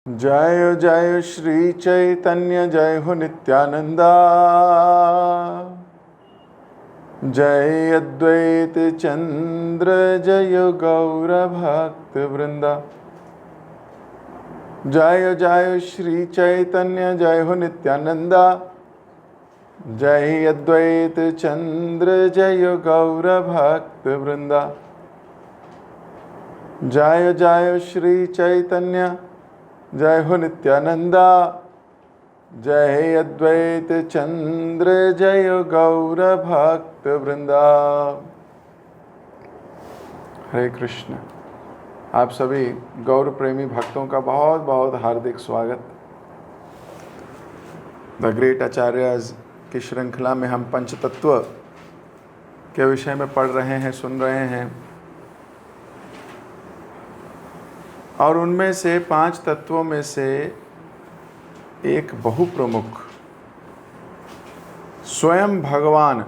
जय जय श्री चैतन्य जय हो नित्यानंदा। जय अद्वैत चंद्र जय गौर भक्त वृंदा। जय जय श्री चैतन्य जय हो नित्यानंदा। जय अद्वैत चंद्र जय गौर भक्त वृंदा। जय जय श्री चैतन्य जय हो नित्यानंदा। जय अद्वैत चंद्र जय गौर भक्त वृंदा। हरे कृष्ण। आप सभी गौर प्रेमी भक्तों का बहुत बहुत हार्दिक स्वागत। द ग्रेट आचार्यज की श्रृंखला में हम पंचतत्व के विषय में पढ़ रहे हैं, सुन रहे हैं, और उनमें से 5 तत्वों में से एक बहु प्रमुख स्वयं भगवान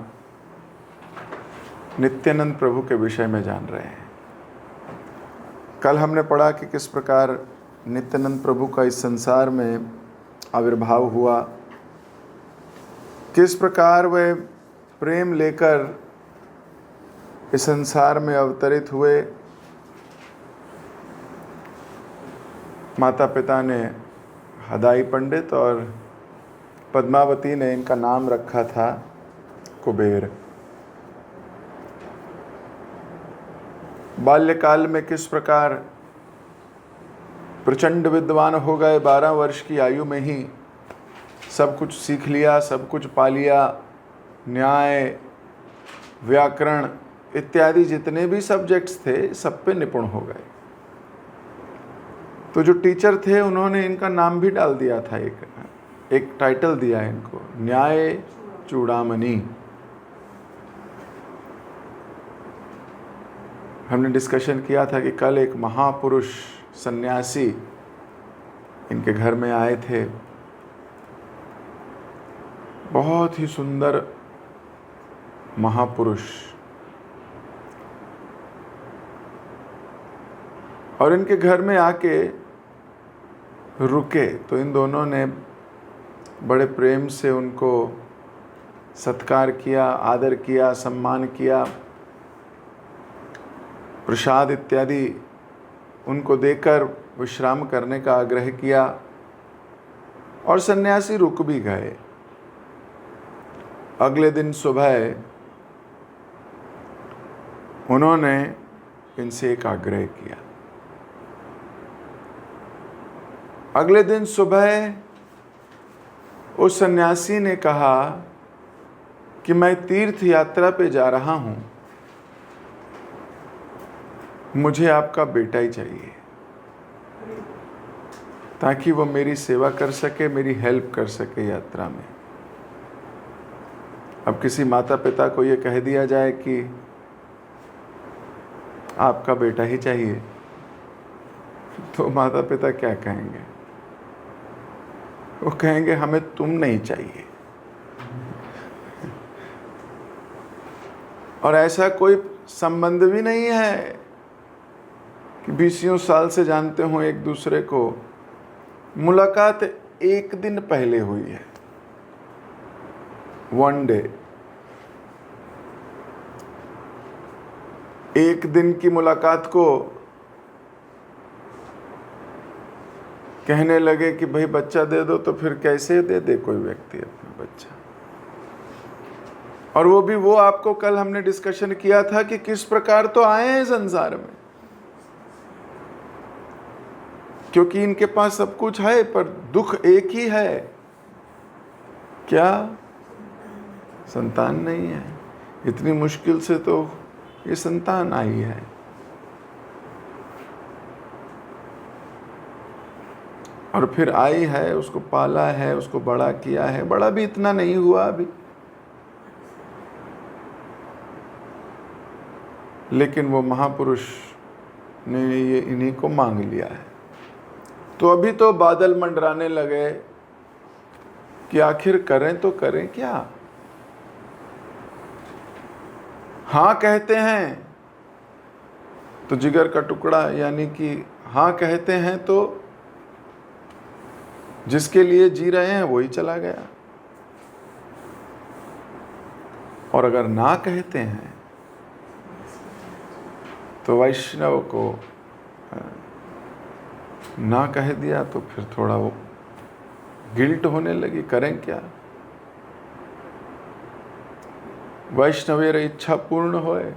नित्यानंद प्रभु के विषय में जान रहे हैं। कल हमने पढ़ा कि किस प्रकार नित्यानंद प्रभु का इस संसार में आविर्भाव हुआ, किस प्रकार वे प्रेम लेकर इस संसार में अवतरित हुए। माता पिता ने हदाई पंडित और पद्मावती ने इनका नाम रखा था कुबेर। बाल्यकाल में किस प्रकार प्रचंड विद्वान हो गए, 12 वर्ष की आयु में ही सब कुछ सीख लिया, सब कुछ पा लिया, न्याय, व्याकरण इत्यादि जितने भी सब्जेक्ट्स थे सब पे निपुण हो गए। तो जो टीचर थे उन्होंने इनका नाम भी डाल दिया था, एक टाइटल दिया इनको, न्याय चूड़ामणि। हमने डिस्कशन किया था कि कल एक महापुरुष सन्यासी इनके घर में आए थे, बहुत ही सुंदर महापुरुष, और इनके घर में आके रुके तो इन दोनों ने बड़े प्रेम से उनको सत्कार किया, आदर किया, सम्मान किया, प्रसाद इत्यादि उनको देकर विश्राम करने का आग्रह किया, और सन्यासी रुक भी गए। अगले दिन सुबह उन्होंने इनसे एक आग्रह किया। अगले दिन सुबह उस सन्यासी ने कहा कि मैं तीर्थ यात्रा पे जा रहा हूं, मुझे आपका बेटा ही चाहिए ताकि वो मेरी सेवा कर सके, मेरी हेल्प कर सके यात्रा में। अब किसी माता पिता को ये कह दिया जाए कि आपका बेटा ही चाहिए, तो माता पिता क्या कहेंगे? वो कहेंगे हमें तुम नहीं चाहिए। और ऐसा कोई संबंध भी नहीं है कि 20 साल से जानते हो एक दूसरे को। मुलाकात एक दिन पहले हुई है, वन डे, एक दिन की मुलाकात को कहने लगे कि भाई बच्चा दे दो, तो फिर कैसे दे दे कोई व्यक्ति अपना बच्चा? और वो भी वो आपको कल हमने डिस्कशन किया था कि किस प्रकार तो आए हैं संसार में, क्योंकि इनके पास सब कुछ है पर दुख एक ही है, क्या? संतान नहीं है। इतनी मुश्किल से तो ये संतान आई है। और फिर आई है, उसको पाला है, उसको बड़ा किया है। बड़ा भी इतना नहीं हुआ अभी, लेकिन वो महापुरुष ने ये इन्हीं को मांग लिया है। तो अभी तो बादल मंडराने लगे कि आखिर करें तो करें क्या। हाँ कहते हैं तो जिगर का टुकड़ा, यानी कि हाँ कहते हैं तो जिसके लिए जी रहे हैं वही चला गया। और अगर ना कहते हैं तो वैष्णव को ना कह दिया तो फिर थोड़ा वो गिल्ट होने लगी, करें क्या। वैष्णवेर इच्छा पूर्ण होए।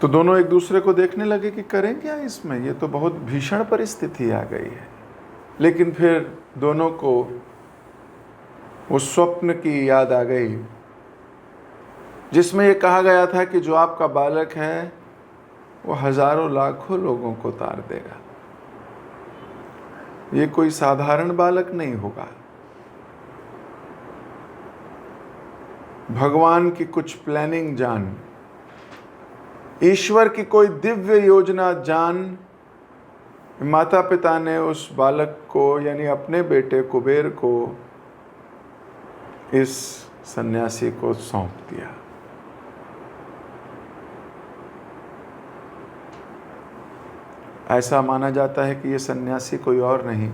तो दोनों एक दूसरे को देखने लगे कि करें क्या इसमें, ये तो बहुत भीषण परिस्थिति आ गई है। लेकिन फिर दोनों को उस स्वप्न की याद आ गई जिसमें ये कहा गया था कि जो आपका बालक है वो हजारों लाखों लोगों को तार देगा। ये कोई साधारण बालक नहीं होगा। भगवान की कुछ प्लानिंग जान, ईश्वर की कोई दिव्य योजना जान, माता पिता ने उस बालक को यानी अपने बेटे कुबेर को इस सन्यासी को सौंप दिया। ऐसा माना जाता है कि ये सन्यासी कोई और नहीं,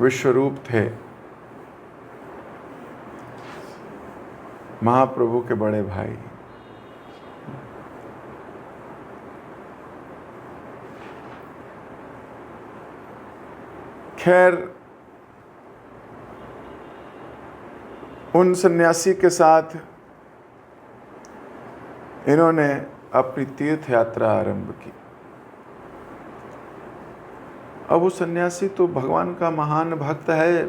विश्वरूप थे, महाप्रभु के बड़े भाई। खैर, उन सन्यासी के साथ इन्होंने अपनी तीर्थ यात्रा आरंभ की। अब वो सन्यासी तो भगवान का महान भक्त है,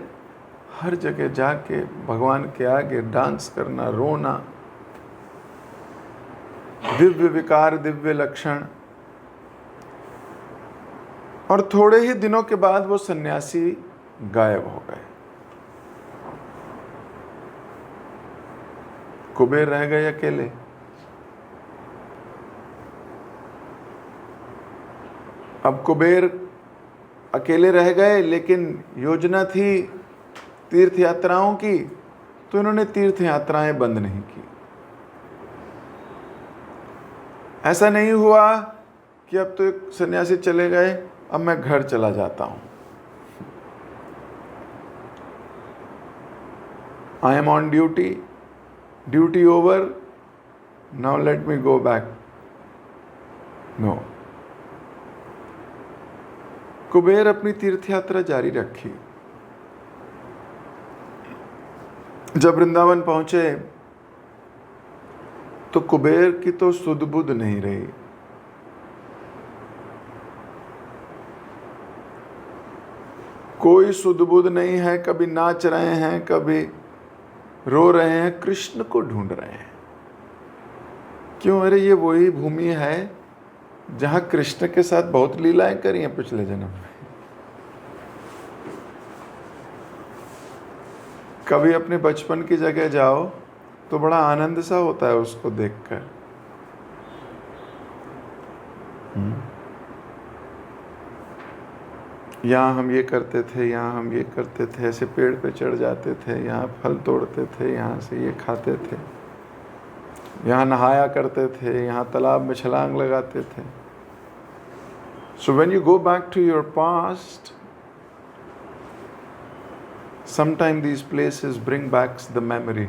हर जगह जाके भगवान के आगे डांस करना, रोना, दिव्य विकार, दिव्य लक्षण। और थोड़े ही दिनों के बाद वो सन्यासी गायब हो गए। कुबेर रह गए अकेले। अब कुबेर अकेले रह गए, लेकिन योजना थी तीर्थ यात्राओं की, तो इन्होंने तीर्थ यात्राएं बंद नहीं की। ऐसा नहीं हुआ कि अब तो एक सन्यासी चले गए, अब मैं घर चला जाता हूं। I am on duty, duty over, now let me go back. No, Kuber अपनी तीर्थ यात्रा जारी रखी। जब वृंदावन पहुंचे तो कुबेर की तो सुध बुध नहीं रही। कोई सुध बुध नहीं है, कभी नाच रहे हैं, कभी रो रहे हैं, कृष्ण को ढूंढ रहे हैं। क्यों? अरे ये वही भूमि है जहां कृष्ण के साथ बहुत लीलाएं करी हैं पिछले जन्म में। कभी अपने बचपन की जगह जाओ तो बड़ा आनंद सा होता है उसको देखकर। यहाँ हम ये करते थे, यहाँ हम ये करते थे, ऐसे पेड़ पे चढ़ जाते थे, यहाँ फल तोड़ते थे, यहाँ से ये खाते थे, यहाँ नहाया करते थे, यहाँ तालाब में छलांग लगाते थे। So when you go back to your past, sometimes these places bring back the memory.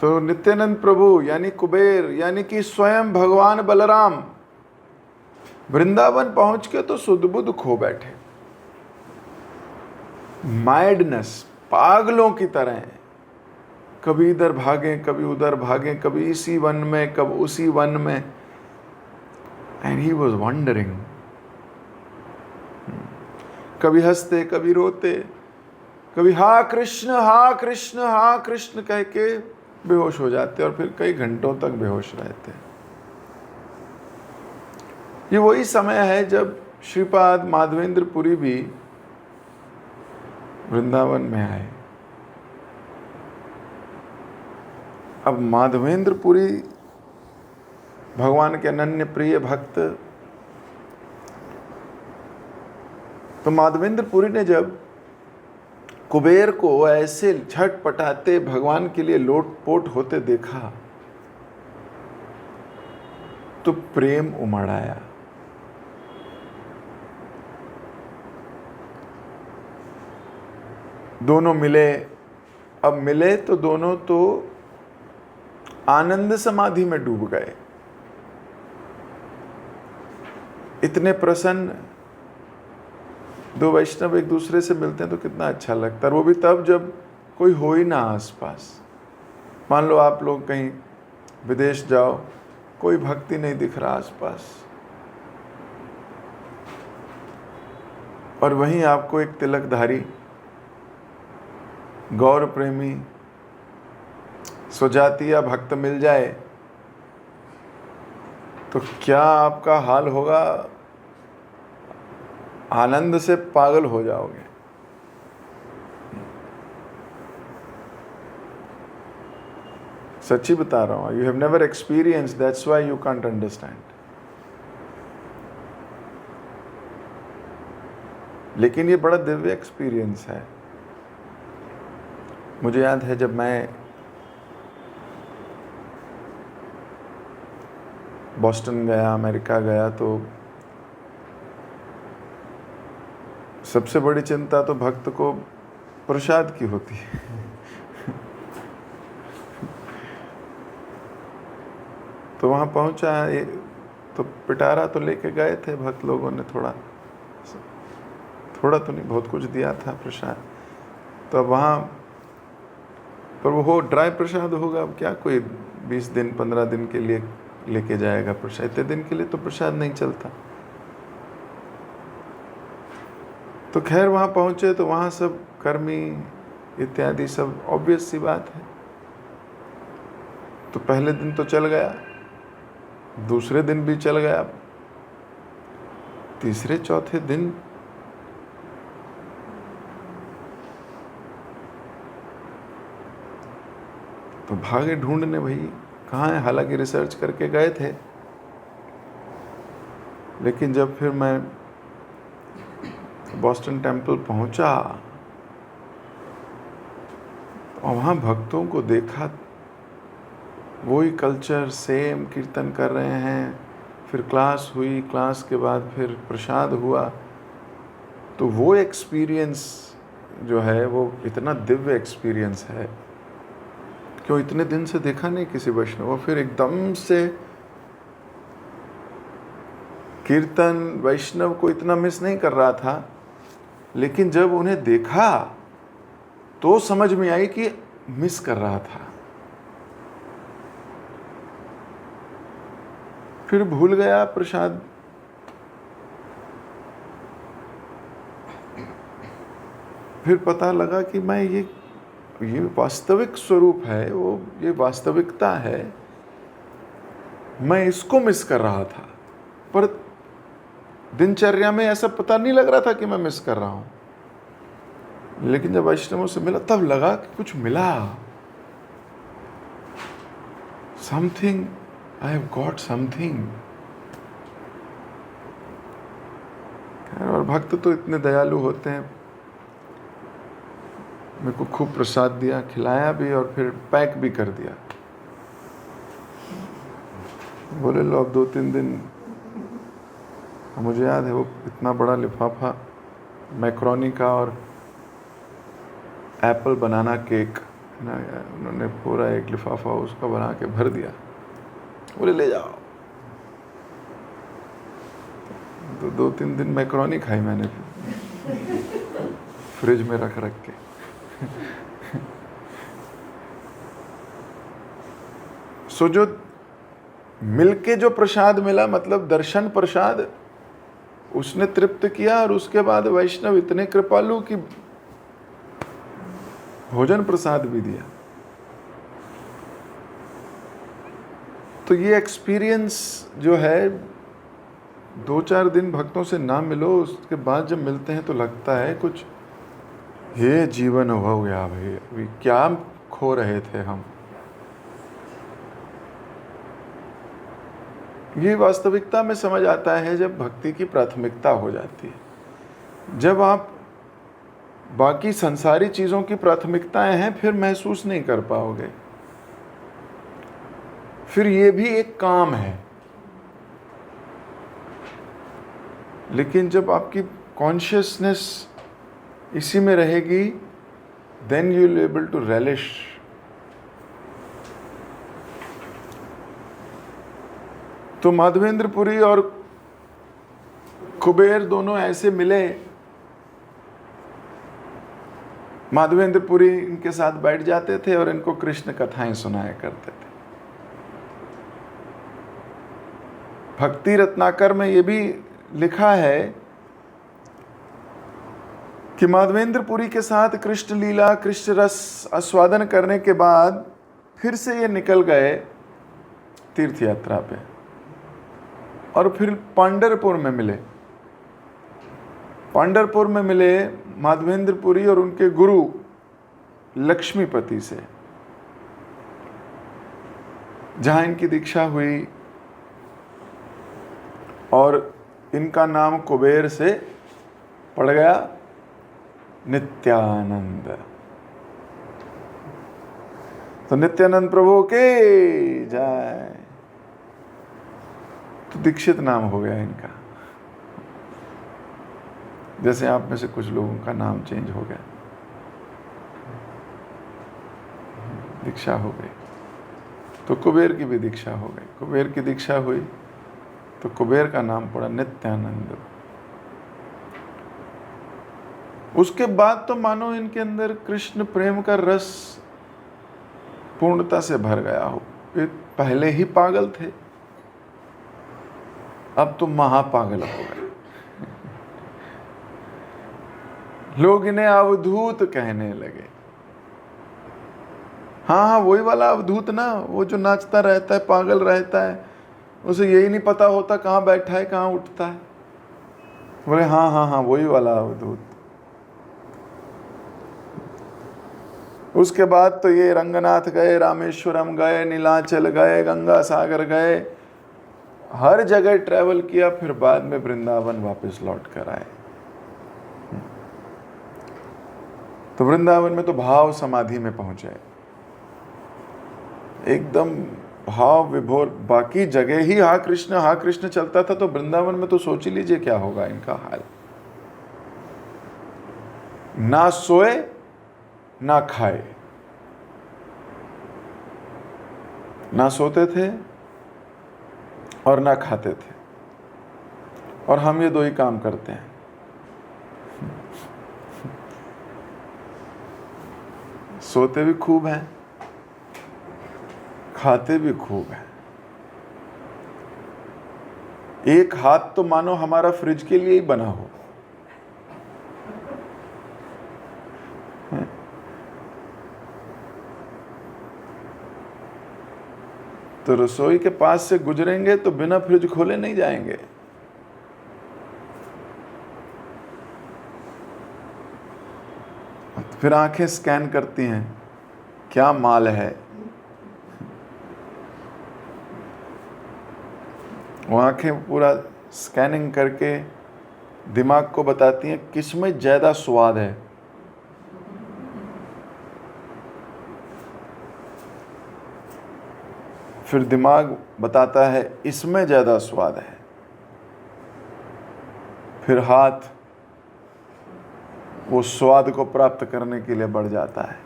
तो नित्यानंद प्रभु यानी कुबेर यानी कि स्वयं भगवान बलराम वृंदावन पहुंच के तो सुध-बुध खो बैठे। मैडनेस, पागलों की तरह, कभी इधर भागें, कभी उधर भागें, कभी इसी वन में, कभी उसी वन में। एंड ही वॉज वंडरिंग, कभी हंसते, कभी रोते, कभी हा कृष्ण हा कृष्ण हा कृष्ण कह के बेहोश हो जाते और फिर कई घंटों तक बेहोश रहते। ये वही समय है जब श्रीपाद माधवेंद्र पुरी भी वृंदावन में आए। अब माधवेंद्र पुरी भगवान के अनन्य प्रिय भक्त, तो माधवेंद्र पुरी ने जब कुबेर को ऐसे झटपटाते भगवान के लिए लोटपोट होते देखा तो प्रेम उमड़ आया। दोनों मिले। अब मिले तो दोनों तो आनंद समाधि में डूब गए, इतने प्रसन्न। दो वैष्णव एक दूसरे से मिलते हैं तो कितना अच्छा लगता है, और वो भी तब जब कोई हो ही ना आसपास। मान लो आप लोग कहीं विदेश जाओ, कोई भक्ति नहीं दिख रहा आसपास, और वहीं आपको एक तिलकधारी गौर प्रेमी स्वजातीय भक्त मिल जाए तो क्या आपका हाल होगा? आनंद से पागल हो जाओगे। सच्ची बता रहा हूं, you have never experience, that's why you can't understand. लेकिन ये बड़ा दिव्य एक्सपीरियंस है। मुझे याद है जब मैं बॉस्टन गया, अमेरिका गया, तो सबसे बड़ी चिंता तो भक्त को प्रसाद की होती है। तो वहाँ पहुँचा, तो पिटारा तो लेके गए थे भक्त लोगों ने, थोड़ा तो नहीं, बहुत कुछ दिया था प्रसाद। तो अब वहाँ पर वो ड्राई प्रसाद होगा, अब क्या कोई 20 दिन 15 दिन के लिए लेके जाएगा प्रसाद? इतने दिन के लिए तो प्रसाद नहीं चलता। तो खैर वहाँ पहुँचे तो वहाँ सब कर्मी इत्यादि सब, ऑब्वियस सी बात है। तो पहले दिन तो चल गया, दूसरे दिन भी चल गया, तीसरे चौथे दिन तो भागे ढूंढने, भाई कहाँ है। हालांकि रिसर्च करके गए थे, लेकिन जब फिर मैं बॉस्टन टेम्पल पहुंचा और वहाँ भक्तों को देखा, वही कल्चर, सेम कीर्तन कर रहे हैं। फिर क्लास हुई, क्लास के बाद फिर प्रसाद हुआ। तो वो एक्सपीरियंस जो है वो इतना दिव्य एक्सपीरियंस है, क्यों इतने दिन से देखा नहीं किसी वैष्णव। और फिर एकदम से कीर्तन, वैष्णव को इतना मिस नहीं कर रहा था, लेकिन जब उन्हें देखा तो समझ में आई कि मिस कर रहा था। फिर भूल गया प्रसाद। फिर पता लगा कि मैं ये वास्तविक स्वरूप है, वो ये वास्तविकता है, मैं इसको मिस कर रहा था। पर दिनचर्या में ऐसा पता नहीं लग रहा था कि मैं मिस कर रहा हूं। लेकिन जब वैष्णवों से मिला तब लगा कि कुछ मिला, something, I have got something. और भक्त तो इतने दयालु होते हैं, मेरे को खूब प्रसाद दिया, खिलाया भी और फिर पैक भी कर दिया। बोले लो अब 2-3 दिन। मुझे याद है वो इतना बड़ा लिफाफा मैक्रोनी का और एप्पल बनाना केक ना, उन्होंने पूरा एक लिफाफा उसका बना के भर दिया। बोले ले जाओ। तो 2-3 दिन मैक्रोनी खाई मैंने फ्रिज में रख के। सो जो मिलके जो प्रसाद मिला, मतलब दर्शन प्रसाद, उसने तृप्त किया। और उसके बाद वैष्णव इतने कृपालु कि भोजन प्रसाद भी दिया। तो ये एक्सपीरियंस जो है, 2-4 दिन भक्तों से ना मिलो, उसके बाद जब मिलते हैं तो लगता है कुछ ये जीवन हो गया भाई, अभी क्या खो रहे थे हम। ये वास्तविकता में समझ आता है जब भक्ति की प्राथमिकता हो जाती है। जब आप बाकी संसारी चीज़ों की प्राथमिकताएं हैं, फिर महसूस नहीं कर पाओगे। फिर ये भी एक काम है, लेकिन जब आपकी कॉन्शियसनेस इसी में रहेगी, then you will able to relish। तो माधवेंद्रपुरी और कुबेर दोनों ऐसे मिले। माधवेंद्रपुरी इनके साथ बैठ जाते थे और इनको कृष्ण कथाएं सुनाया करते थे। भक्ति रत्नाकर में ये भी लिखा है कि माधवेंद्रपुरी के साथ कृष्ण लीला, कृष्ण रस आस्वादन करने के बाद फिर से ये निकल गए तीर्थ यात्रा पे और फिर पांढरपुर में मिले। पांढरपुर में मिले माधवेंद्रपुरी और उनके गुरु लक्ष्मीपति से, जहां इनकी दीक्षा हुई और इनका नाम कुबेर से पड़ गया नित्यानंद। तो नित्यानंद प्रभु के जय। तो दीक्षित नाम हो गया इनका। जैसे आप में से कुछ लोगों का नाम चेंज हो गया, दीक्षा हो गई। तो कुबेर की भी दीक्षा हो गई। कुबेर की दीक्षा हुई तो कुबेर का नाम पड़ा नित्यानंद। उसके बाद तो मानो इनके अंदर कृष्ण प्रेम का रस पूर्णता से भर गया हो। ये पहले ही पागल थे, अब तो महापागल हो गए। लोग इन्हें अवधूत कहने लगे। हाँ हाँ, वही वाला अवधूत ना, वो जो नाचता रहता है, पागल रहता है, उसे यही नहीं पता होता कहाँ बैठा है कहाँ उठता है। बोले हाँ हाँ हाँ, वही वाला अवधूत। उसके बाद तो ये रंगनाथ गए, रामेश्वरम गए, नीलाचल गए, गंगा सागर गए, हर जगह ट्रैवल किया, फिर बाद में वृंदावन वापस लौट कर आए। तो वृंदावन में तो भाव समाधि में पहुंचे, एकदम भाव विभोर। बाकी जगह ही हा कृष्ण चलता था, तो वृंदावन में तो सोच ही लीजिए क्या होगा इनका हाल। ना सोए ना खाए, ना सोते थे और ना खाते थे, और हम ये दो ही काम करते हैं। सोते भी खूब हैं, खाते भी खूब हैं। एक हाथ तो मानो हमारा फ्रिज के लिए ही बना हो। तो रसोई के पास से गुजरेंगे तो बिना फ्रिज खोले नहीं जाएंगे। फिर आंखें स्कैन करती हैं, क्या माल है। वो आंखें पूरा स्कैनिंग करके दिमाग को बताती हैं किसमें ज़्यादा स्वाद है। फिर दिमाग बताता है इसमें ज़्यादा स्वाद है। फिर हाथ वो स्वाद को प्राप्त करने के लिए बढ़ जाता है।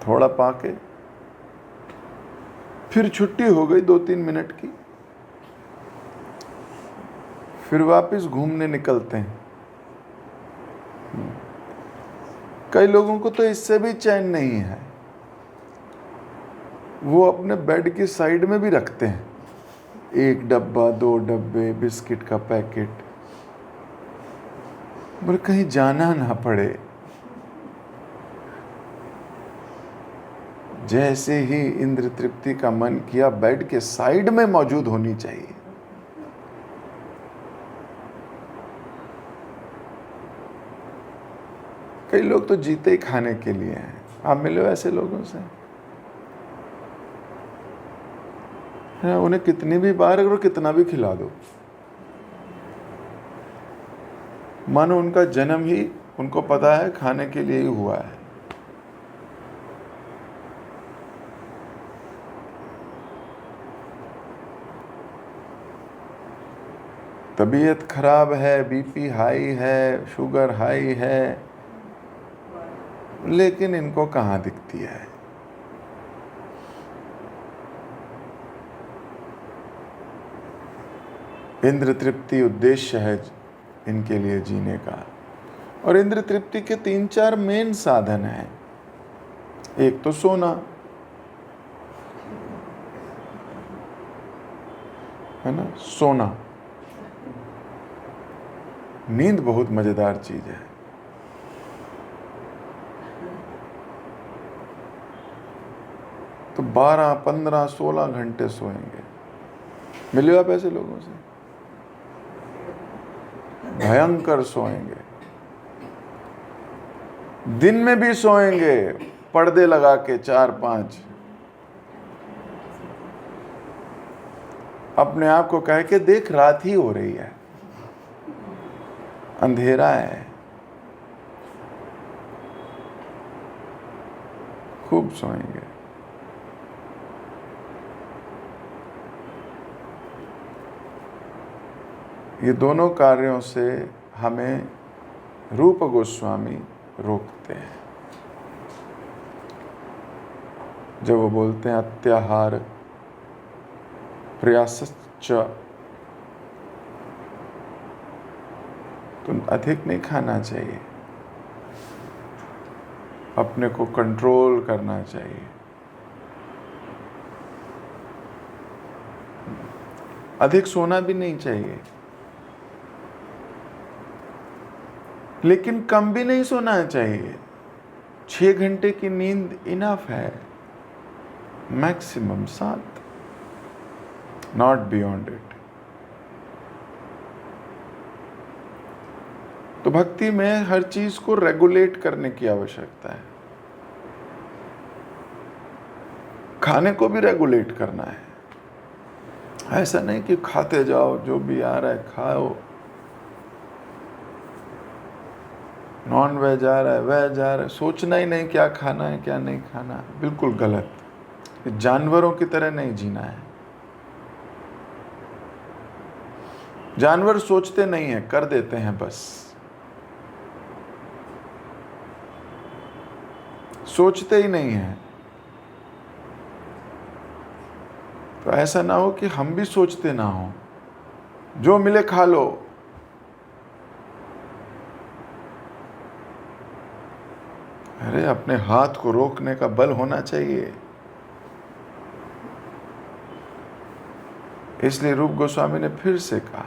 थोड़ा पाके फिर छुट्टी हो गई 2-3 मिनट की, फिर वापस घूमने निकलते हैं। कई लोगों को तो इससे भी चैन नहीं है, वो अपने बेड की साइड में भी रखते हैं 1 डब्बा 2 डब्बे बिस्किट का पैकेट, बोले कहीं जाना ना पड़े। जैसे ही इंद्र तृप्ति का मन किया, बेड के साइड में मौजूद होनी चाहिए। कई लोग तो जीते ही खाने के लिए हैं। आप मिले हो ऐसे लोगों से? उन्हें कितनी भी बार अगर कितना भी खिला दो, मानो उनका जन्म ही उनको पता है खाने के लिए ही हुआ है। तबीयत खराब है, बीपी हाई है, शुगर हाई है, लेकिन इनको कहाँ दिखती है। इंद्र तृप्ति उद्देश्य है इनके लिए जीने का। और इंद्र तृप्ति के 3-4 मेन साधन हैं। एक तो सोना, है ना, सोना। नींद बहुत मजेदार चीज है। तो 12, 15, 16 घंटे सोएंगे। मिले आप ऐसे लोगों से? भयंकर सोएंगे, दिन में भी सोएंगे, पर्दे लगा के 4-5, अपने आप को कह के देख रात ही हो रही है, अंधेरा है। खूब सोएंगे। ये दोनों कार्यों से हमें रूप गोस्वामी रोकते हैं। जब वो बोलते हैं अत्याहार प्रयासश्च, तो अधिक नहीं खाना चाहिए, अपने को कंट्रोल करना चाहिए। अधिक सोना भी नहीं चाहिए, लेकिन कम भी नहीं सोना चाहिए। 6 घंटे की नींद इनफ है, मैक्सिमम 7, नॉट बियॉन्ड इट। तो भक्ति में हर चीज को रेगुलेट करने की आवश्यकता है। खाने को भी रेगुलेट करना है। ऐसा नहीं कि खाते जाओ, जो भी आ रहा है खाओ। नॉन वेज आ रहा है, वेज आ रहा है, सोचना ही नहीं क्या खाना है क्या नहीं खाना है। बिल्कुल गलत। जानवरों की तरह नहीं जीना है। जानवर सोचते नहीं है, कर देते हैं बस। सोचते ही नहीं है। तो ऐसा ना हो कि हम भी सोचते ना हो, जो मिले खा लो। अरे अपने हाथ को रोकने का बल होना चाहिए। इसलिए रूप गोस्वामी ने फिर से कहा,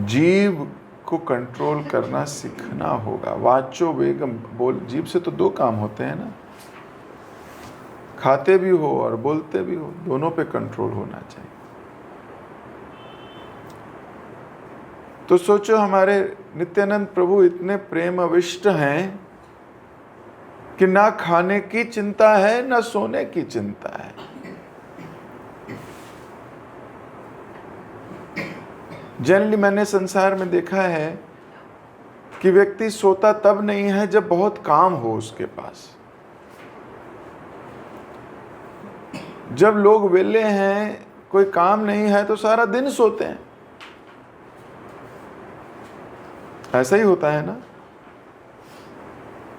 जीव को कंट्रोल करना सीखना होगा। वाचो वेगम, बोल, जीव से तो 2 काम होते हैं ना, खाते भी हो और बोलते भी हो, दोनों पे कंट्रोल होना चाहिए। तो सोचो, हमारे नित्यानंद प्रभु इतने प्रेम अविष्ट हैं कि ना खाने की चिंता है ना सोने की चिंता है। जनरली मैंने संसार में देखा है कि व्यक्ति सोता तब नहीं है जब बहुत काम हो उसके पास। जब लोग वेले हैं, कोई काम नहीं है, तो सारा दिन सोते हैं। ऐसा ही होता है ना।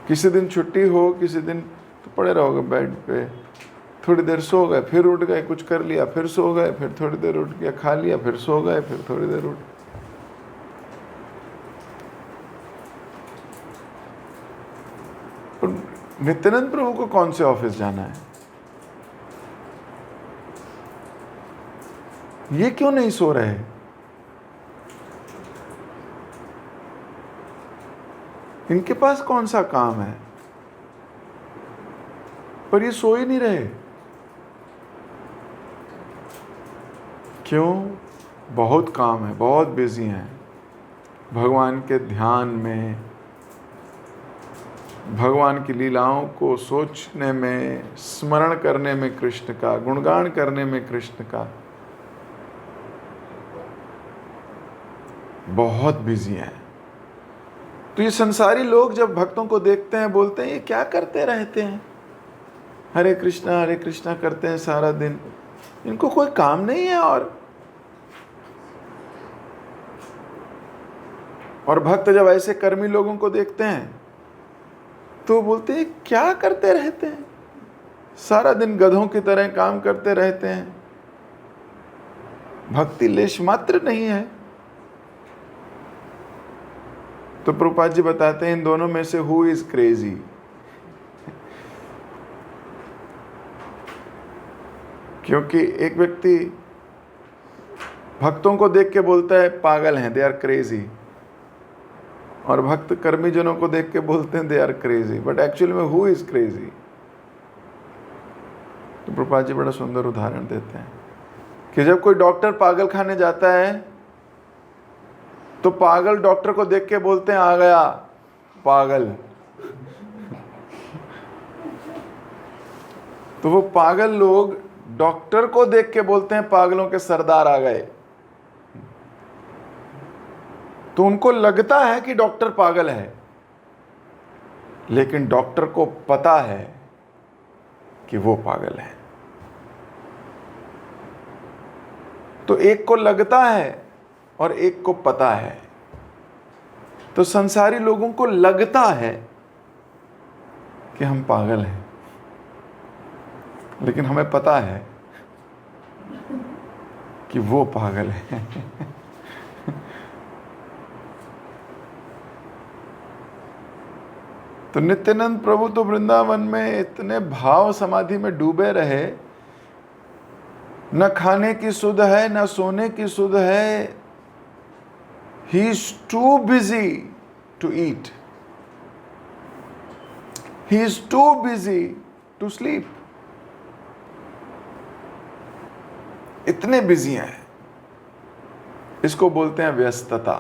किसी दिन छुट्टी हो, किसी दिन तो पड़े रहोगे बेड पे, थोड़ी देर सो गए, फिर उठ गए, कुछ कर लिया, फिर सो गए, फिर थोड़ी देर उठ गया, खा लिया, फिर सो गए, फिर थोड़ी देर उठ। नित्यानंद प्रभु को कौन से ऑफिस जाना है? ये क्यों नहीं सो रहे? इनके पास कौन सा काम है? पर ये सो ही नहीं रहे। क्यों? बहुत काम है, बहुत बिजी हैं भगवान के ध्यान में, भगवान की लीलाओं को सोचने में, स्मरण करने में कृष्ण का, गुणगान करने में कृष्ण का, बहुत बिजी हैं। तो ये संसारी लोग जब भक्तों को देखते हैं, बोलते हैं ये क्या करते रहते हैं, हरे कृष्णा करते हैं सारा दिन, इनको कोई काम नहीं है। और भक्त जब ऐसे कर्मी लोगों को देखते हैं तो बोलते हैं क्या करते रहते हैं, सारा दिन गधों की तरह काम करते रहते हैं, भक्ति लेश मात्र नहीं है। तो प्रभुपाद जी बताते हैं इन दोनों में से हु इज क्रेजी। क्योंकि एक व्यक्ति भक्तों को देख के बोलता है पागल हैं, दे आर क्रेजी, और भक्त कर्मी जनों को देख के बोलते हैं they are crazy, but actually में हु इज क्रेजी। तो प्रभुपाद जी बड़ा सुंदर उदाहरण देते हैं कि जब कोई डॉक्टर पागल खाने जाता है तो पागल डॉक्टर को देख के बोलते हैं आ गया पागल। तो वो पागल लोग डॉक्टर को देख के बोलते हैं पागलों के सरदार आ गए। तो उनको लगता है कि डॉक्टर पागल है, लेकिन डॉक्टर को पता है कि वो पागल है। तो एक को लगता है और एक को पता है। तो संसारी लोगों को लगता है कि हम पागल हैं, लेकिन हमें पता है कि वो पागल है। तो नित्यानंद प्रभु तो वृंदावन में इतने भाव समाधि में डूबे रहे, न खाने की सुध है न सोने की सुध है। He is too busy to eat. He is too busy to sleep. इतने बिजी हैं, इसको बोलते हैं व्यस्तता।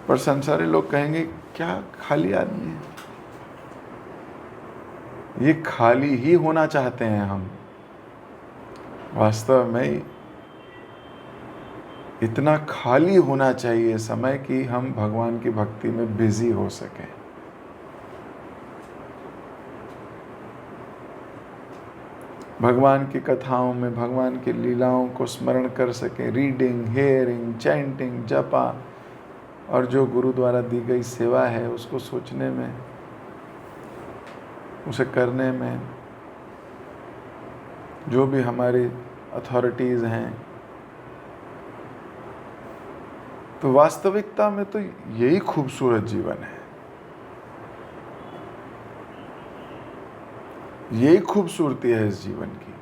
पर संसारी लोग कहेंगे क्या खाली आदमी है, ये खाली ही होना चाहते हैं हम। वास्तव में इतना खाली होना चाहिए समय कि हम भगवान की भक्ति में बिजी हो सकें। भगवान की कथाओं में भगवान की लीलाओं को स्मरण कर सकें, रीडिंग, हेयरिंग, चैंटिंग, जपा, और जो गुरु द्वारा दी गई सेवा है उसको सोचने में, उसे करने में, जो भी हमारी अथॉरिटीज़ हैं। तो वास्तविकता में तो यही खूबसूरत जीवन है, यही खूबसूरती है इस जीवन की।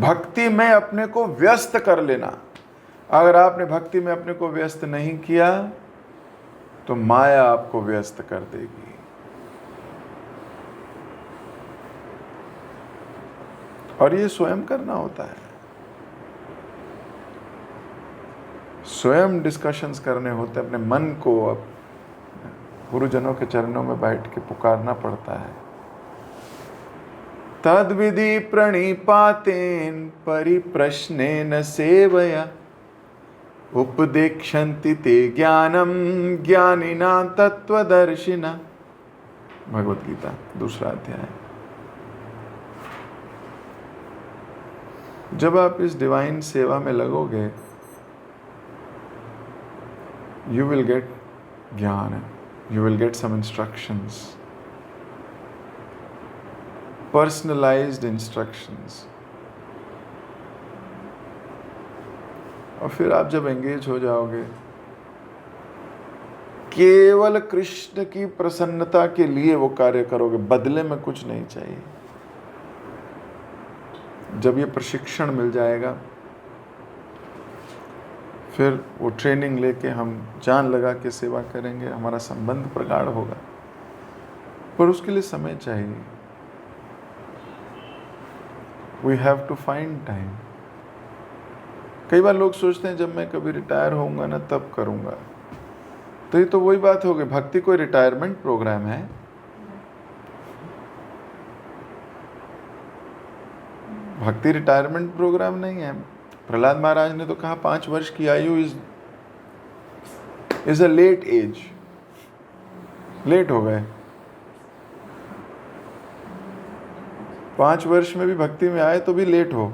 भक्ति में अपने को व्यस्त कर लेना। अगर आपने भक्ति में अपने को व्यस्त नहीं किया तो माया आपको व्यस्त कर देगी। और ये स्वयं करना होता है, स्वयं डिस्कशंस करने होते हैं। अपने मन को अब गुरुजनों के चरणों में बैठ के पुकारना पड़ता है। तद विधि प्रणिपातेन परिप्रश्नेन सेवया उपदेक्षन्ति ते ज्ञानम ज्ञानिना तत्वदर्शिना। भगवत गीता 2 अध्याय। जब आप इस डिवाइन सेवा में लगोगे, यू विल गेट ज्ञान, you will get some instructions, personalized instructions। और फिर आप जब एंगेज हो जाओगे, केवल कृष्ण की प्रसन्नता के लिए वो कार्य करोगे, बदले में कुछ नहीं चाहिए। जब ये प्रशिक्षण मिल जाएगा, फिर वो ट्रेनिंग लेके हम जान लगा के सेवा करेंगे, हमारा संबंध प्रगाढ़ होगा। पर उसके लिए समय चाहिए। We have to find time। कई बार लोग सोचते हैं जब मैं कभी रिटायर होऊंगा ना तब करूंगा। तो ये तो वही बात हो गई, भक्ति कोई रिटायरमेंट प्रोग्राम है? भक्ति रिटायरमेंट प्रोग्राम नहीं है। प्रहलाद महाराज ने तो कहा 5 वर्ष की आयु is a late age. Late हो गए। 5 वर्ष में भी भक्ति में आए तो भी लेट हो।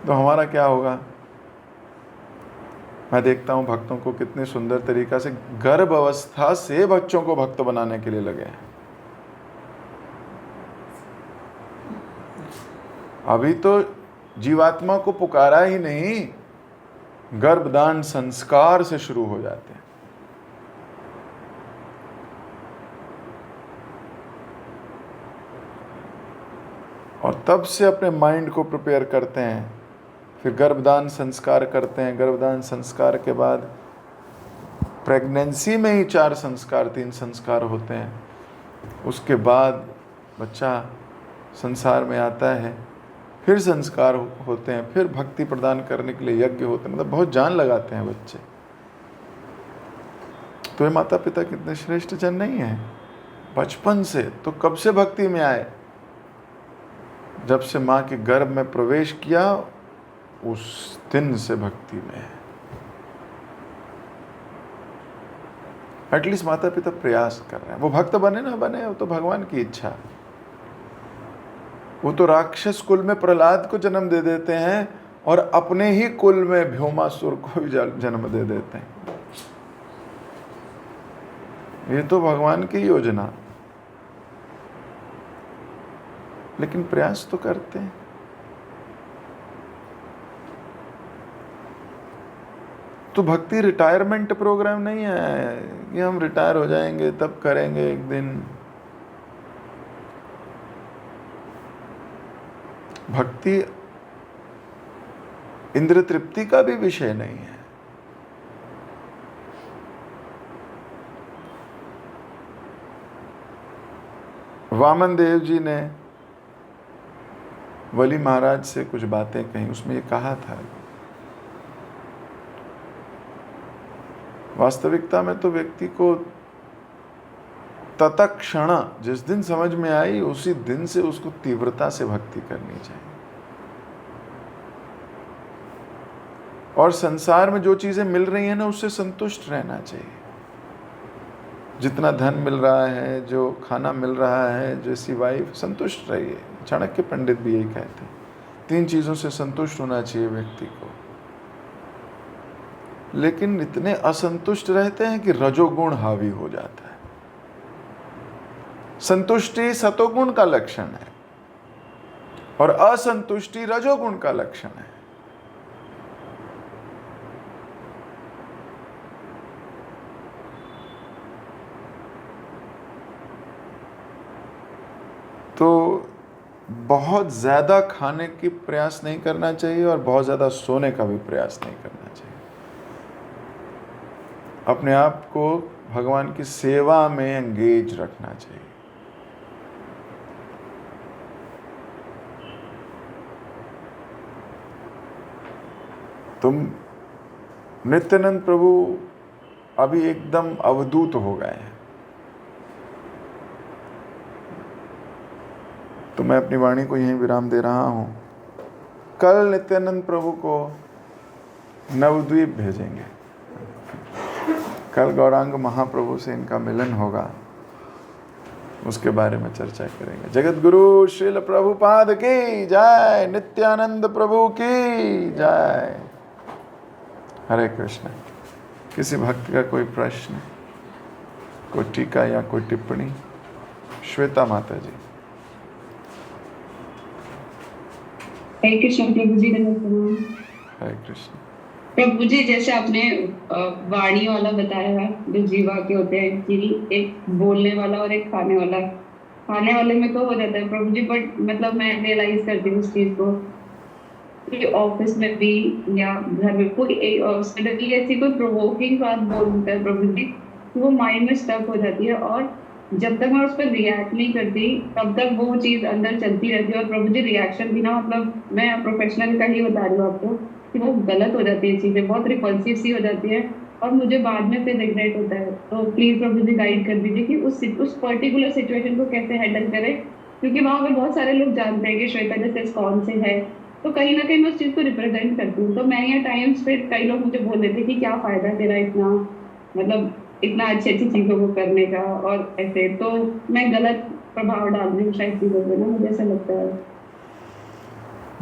तो हमारा क्या होगा? मैं देखता हूँ भक्तों को कितने सुंदर तरीका से गर्भ अवस्था से बच्चों को भक्त बनाने के लिए लगे हैं। अभी तो जीवात्मा को पुकारा ही नहीं, गर्भदान संस्कार से शुरू हो जाते हैं। और तब से अपने माइंड को प्रिपेयर करते हैं, फिर गर्भदान संस्कार करते हैं। गर्भदान संस्कार के बाद प्रेगनेंसी में ही 4 संस्कार 3 संस्कार होते हैं। उसके बाद बच्चा संसार में आता है, फिर संस्कार होते हैं, फिर भक्ति प्रदान करने के लिए यज्ञ होते हैं। मतलब बहुत जान लगाते हैं बच्चे। तो ये माता पिता कितने श्रेष्ठ जन नहीं है। बचपन से तो कब से भक्ति में आए? जब से माँ के गर्भ में प्रवेश किया उस दिन से भक्ति में है। एटलीस्ट माता पिता प्रयास कर रहे हैं। वो भक्त बने ना बने, वो तो भगवान की इच्छा। वो तो राक्षस कुल में प्रहलाद को जन्म दे देते हैं और अपने ही कुल में भ्योमासुर को भी जन्म दे देते हैं। ये तो भगवान की योजना। लेकिन प्रयास तो करते हैं। तो भक्ति रिटायरमेंट प्रोग्राम नहीं है कि हम रिटायर हो जाएंगे तब करेंगे एक दिन। भक्ति इंद्र तृप्ति का भी विषय नहीं है। वामन देव जी ने वली महाराज से कुछ बातें कही, उसमें ये कहा था वास्तविकता में तो व्यक्ति को तत्क्षण जिस दिन समझ में आई उसी दिन से उसको तीव्रता से भक्ति करनी चाहिए। और संसार में जो चीजें मिल रही हैं ना उससे संतुष्ट रहना चाहिए। जितना धन मिल रहा है, जो खाना मिल रहा है, जैसी वाइफ, संतुष्ट रहिए। चाणक्य पंडित भी यही कहते हैं, 3 चीजों से संतुष्ट होना चाहिए व्यक्ति को। लेकिन इतने असंतुष्ट रहते हैं कि रजोगुण हावी हो जाता है। संतुष्टि सतोगुण का लक्षण है और असंतुष्टि रजोगुण का लक्षण है। तो बहुत ज़्यादा खाने की प्रयास नहीं करना चाहिए और बहुत ज़्यादा सोने का भी प्रयास नहीं करना चाहिए। अपने आप को भगवान की सेवा में एंगेज रखना चाहिए। तुम नित्यानंद प्रभु अभी एकदम अवधूत हो गए हैं। तो मैं अपनी वाणी को यहीं विराम दे रहा हूँ। कल नित्यानंद प्रभु को नवद्वीप भेजेंगे। कल गौरांग महाप्रभु से इनका मिलन होगा, उसके बारे में चर्चा करेंगे। जगत गुरु श्रील प्रभुपाद की जय, नित्यानंद प्रभु की जय। हरे कृष्ण। किसी भक्त का कोई प्रश्न, कोई टीका या कोई टिप्पणी? श्वेता माता जी। हरे कृष्ण प्रभु जी। हरे कृष्ण प्रभु जी, जैसे आपने वाणी वाला बताया है, जो जीवा के होते हैं कि एक बोलने वाला और एक खाने वाला। खाने वाले में तो हो जाता है प्रभु जी, बट मतलब मैं रियलाइज करती हूँ उस चीज को कि ऑफिस में भी या घर में कोई ऐसी कोई प्रोवोकिंग बात बोलता है प्रभु जी, तो वो माइंड में स्टक हो जाती है और जब तक मैं उस पर रिएक्ट नहीं करती तब तक वो चीज अंदर चलती रहती है। और प्रभु जी रिएक्शन भी ना, मतलब मैं प्रोफेशनल का ही बता रही हूँ आपको कि वो गलत हो जाती है, चीजें बहुत रिपल्सिव सी हो जाती है और मुझे बाद में फिर रिग्रेट होता है। तो प्लीज प्रभु जी गाइड कर दीजिए कि उस पर्टिकुलर सिचुएशन को कैसे हैंडल करें, क्योंकि वहाँ पे बहुत सारे लोग जानते हैं कि श्वेता जैसे कौन से है, तो कहीं ना कहीं मैं उस चीज को रिप्रेजेंट करती हूँ। तो मैं ये टाइम्स पे कई लोग मुझे बोल देते कि क्या फायदा तेरा इतना, मतलब इतना अच्छी अच्छी चीजों को करने का, और ऐसे तो मैं गलत प्रभाव डाल रही हूँ शायद चीजों पे ना, मुझे ऐसा लगता है।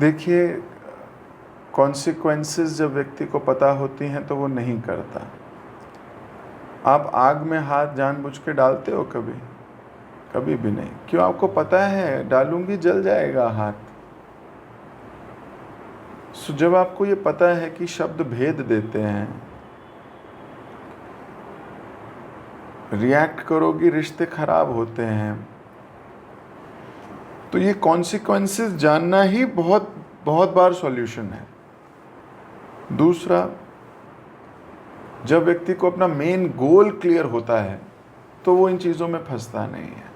देखिए, कॉन्सिक्वेंसेस जब व्यक्ति को पता होती हैं तो वो नहीं करता। आप आग में हाथ जानबूझ के डालते हो कभी? कभी भी नहीं। क्यों? आपको पता है डालूंगी जल जाएगा हाथ। सो जब आपको ये पता है कि शब्द भेद देते हैं, रिएक्ट करोगी रिश्ते खराब होते हैं, तो ये कॉन्सिक्वेंसेस जानना ही बहुत बहुत बार सॉल्यूशन है। दूसरा, जब व्यक्ति को अपना मेन गोल क्लियर होता है तो वो इन चीज़ों में फंसता नहीं है।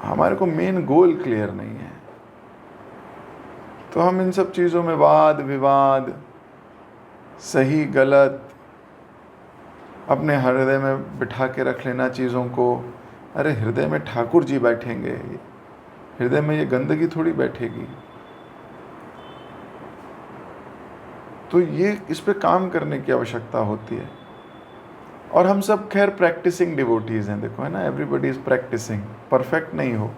हमारे को मेन गोल क्लियर नहीं है तो हम इन सब चीज़ों में वाद विवाद, सही गलत, अपने हृदय में बिठा के रख लेना चीज़ों को। अरे हृदय में ठाकुर जी बैठेंगे, हृदय में ये गंदगी थोड़ी बैठेगी। तो ये इस पे काम करने की आवश्यकता होती है। और हम सब खैर प्रैक्टिसिंग डिवोटीज हैं, देखो है ना, एवरीबॉडी इज प्रैक्टिसिंग, परफेक्ट नहीं हो।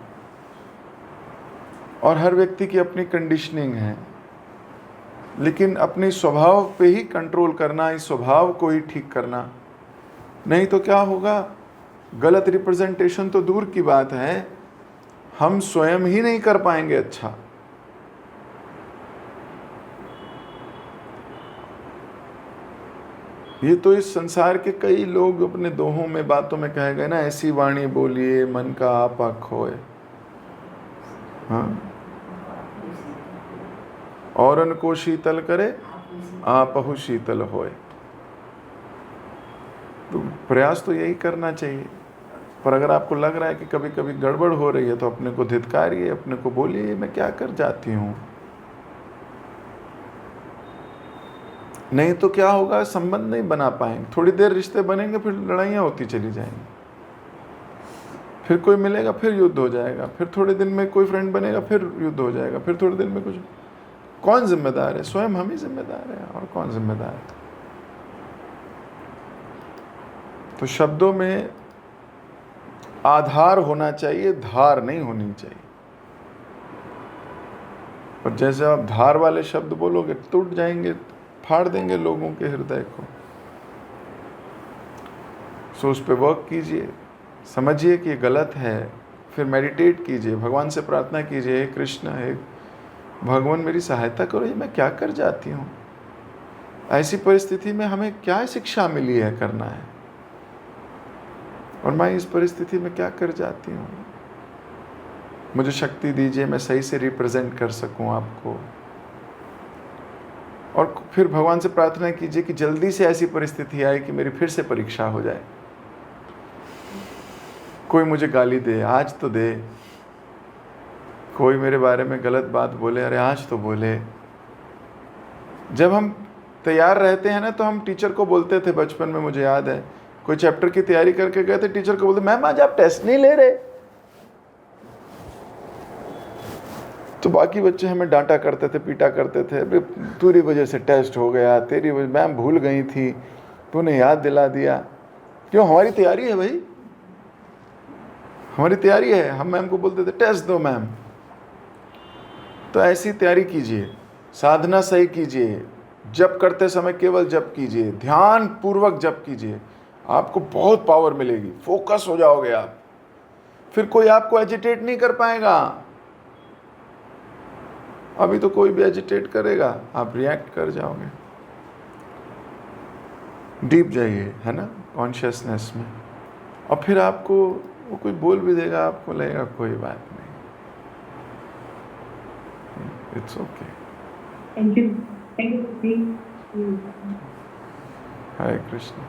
और हर व्यक्ति की अपनी कंडीशनिंग है, लेकिन अपने स्वभाव पे ही कंट्रोल करना, इस स्वभाव को ही ठीक करना। नहीं तो क्या होगा, गलत रिप्रेजेंटेशन तो दूर की बात है, हम स्वयं ही नहीं कर पाएंगे अच्छा। ये तो इस संसार के कई लोग अपने दोहों में बातों में कहे गए ना, ऐसी वाणी बोलिए मन का आपा खोए। हाँ, औरन को शीतल करे आपहु शीतल होए। तो प्रयास तो यही करना चाहिए। पर अगर आपको लग रहा है कि कभी कभी गड़बड़ हो रही है तो अपने को धित्कारिए, अपने को बोलिए मैं क्या कर जाती हूँ। नहीं तो क्या होगा, संबंध नहीं बना पाएंगे। थोड़ी देर रिश्ते बनेंगे, फिर लड़ाइयाँ होती चली जाएंगी, फिर कोई मिलेगा फिर युद्ध हो जाएगा, फिर थोड़े दिन में कोई फ्रेंड बनेगा फिर युद्ध हो जाएगा, फिर थोड़े दिन में कुछ। कौन जिम्मेदार है? स्वयं हम ही जिम्मेदार हैं, और कौन जिम्मेदार है? तो शब्दों में आधार होना चाहिए, धार नहीं होनी चाहिए। और जैसे आप धार वाले शब्द बोलोगे टूट जाएंगे, फाड़ देंगे लोगों के हृदय को। सो उस पर वर्क कीजिए, समझिए कि ये गलत है, फिर मेडिटेट कीजिए, भगवान से प्रार्थना कीजिए, हे कृष्ण, हे भगवान मेरी सहायता करो, ये मैं क्या कर जाती हूँ। ऐसी परिस्थिति में हमें क्या शिक्षा मिली है करना है, और मैं इस परिस्थिति में क्या कर जाती हूँ। मुझे शक्ति दीजिए, मैं सही से रिप्रेजेंट कर सकूँ आपको। और फिर भगवान से प्रार्थना कीजिए कि जल्दी से ऐसी परिस्थिति आए कि मेरी फिर से परीक्षा हो जाए। कोई मुझे गाली दे, आज तो दे। कोई मेरे बारे में गलत बात बोले, अरे आज तो बोले। जब हम तैयार रहते हैं ना, तो हम टीचर को बोलते थे बचपन में, मुझे याद है, कोई चैप्टर की तैयारी करके गए थे, टीचर को बोलते, मैम आज आप टेस्ट नहीं ले रहे। तो बाकी बच्चे हमें डांटा करते थे, पीटा करते थे, अरे तेरी वजह से टेस्ट हो गया, तेरी वजह, मैम भूल गई थी, तूने याद दिला दिया। क्यों? हमारी तैयारी है भाई, हमारी तैयारी है। हम मैम को बोलते थे टेस्ट दो मैम। तो ऐसी तैयारी कीजिए, साधना सही कीजिए, जप करते समय केवल जप कीजिए, ध्यान पूर्वक जप कीजिए, आपको बहुत पावर मिलेगी, फोकस हो जाओगे आप, फिर कोई आपको एजिटेट नहीं कर पाएगा। अभी तो कोई भी एजिटेट करेगा, आप रिएक्ट कर जाओगे। डीप जाइए, है ना, कॉन्शियसनेस में, और फिर आपको वो कोई बोल भी देगा, आपको लगेगा कोई बात नहीं, it's okay. Thank you. Hare Krishna.